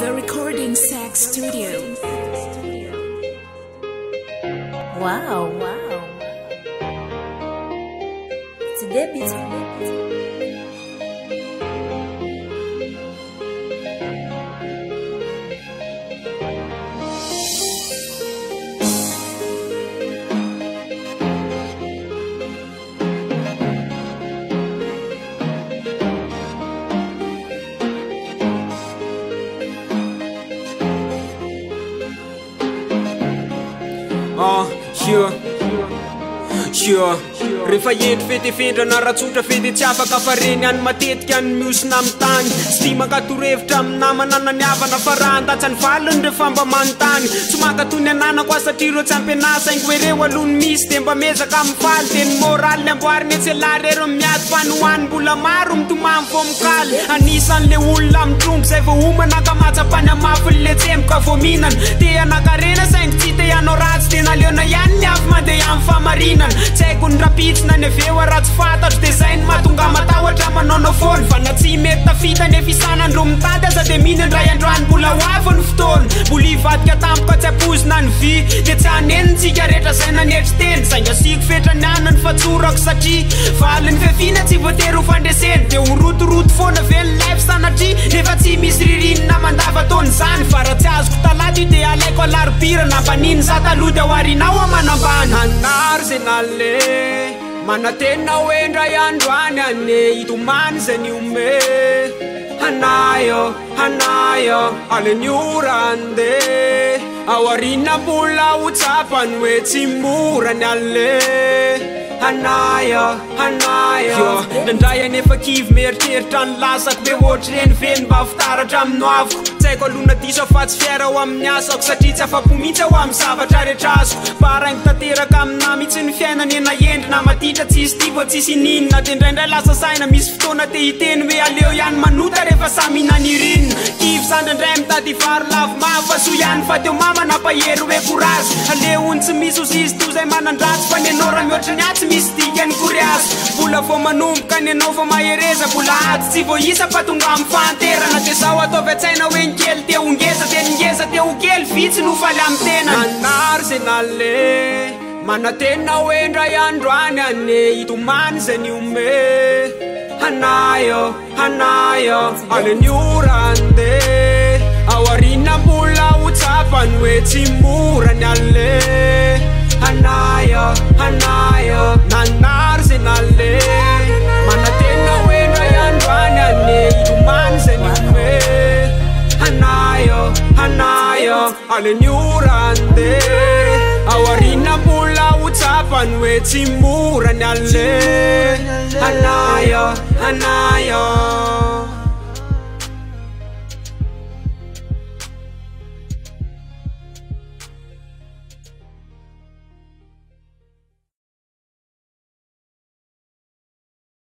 The Recording Sex Studio. Wow. It's a debut. Sure. Rehefa ento fetifendrana ratsotra fety tsy afaka fareny any matetika any miosina amin'ny tany tsy tia mankatorohevitra amin'ny namana naniavana fa raha andatsany valiny rehefa mba manontany tsy mankatony ananako a satria reo tsy ampianasa ingo ereo alohany misy de mba mezaka amin'ny faly teny moraly ny amboariny antselary ero miady fanohany mbola maro mitomamy fo mikaly anisan'le olona mitrongo zay vo homana ka matsapany amafin'le tsemboka vo mihinana te anakarena saingy tsy te hanao ratsy tena leona ihany ny avy mandeha amin'ny famarinana tsy haiko ny rapitsina ny aveo ratsy fantatro de zay ny mahatonga matahotra manao foana fa na tsy mety tafita ny fisanandro mitady aza de mihina ndray androany mbola hoavo ny fotoana mbola hivadika tampoka tsy apozina ny vy de tsy hanenitsika rehetra zay nanetry teny saingy asiako fetra ny anany fa tsorako satria valy ny fefina tsy voatery ho fandreseny de horotoroto foana vely life sanatria nefa tsy misy ririnina mandava-taony zany fa raha tsy azoko talaty de alaiko alarobira nampaniny za taloha de hoarinao amanambany anary zay nalle manatena hoendray androany ane itomany zay ny ome hanayo ale ny orande awarina mbola ho tsapany hoe tsy mora ny alle hanayo nandray anefa kivy meritreritra ny lasako be ohatry reny veny mba fitaratra amin'ny avoko tsy haiko alona diso fa tsy fiara ho amin'ny asako satria tsy afapo mihitsy aho amin'ny zavatra rehetra azoko paraingo tanteraka amina mihitsy ny fiainany ena endrina matitra tsisy tivo tsisy ininina de ndraindray lasa saina misy fotoana te hiteny hoe aleo ihany manota rehefa samy inanirinina kivy sandraindray mitady vary lavo mafa so ihany fa teo mama nampahery hoe korazy aleony tsy misy osizy to zay manandratsy fa nenora mihoatra ny atsy misy dikany koryazy mbola vo manomboka ny anao vo mahereza mbola aty tsy vo isa fa tonga amin'ny fahanterana de zaho ataovy atsaina hoe ny kely te hongeza de ningeza te ho kely vitsy no faly amin'ny tena nanary zay nalle manatena hoendray androany ane itomany zay ny ome hanayo ale ny orande awarina mbola ho tsapany hoe tsy mora ny alle hanayo nanary zay nalle manatena hoendray androany ane itomany zay ny ome hanayo ale ny orande awarina mbola ho tsapany hoe tsy mora ny alle hanayo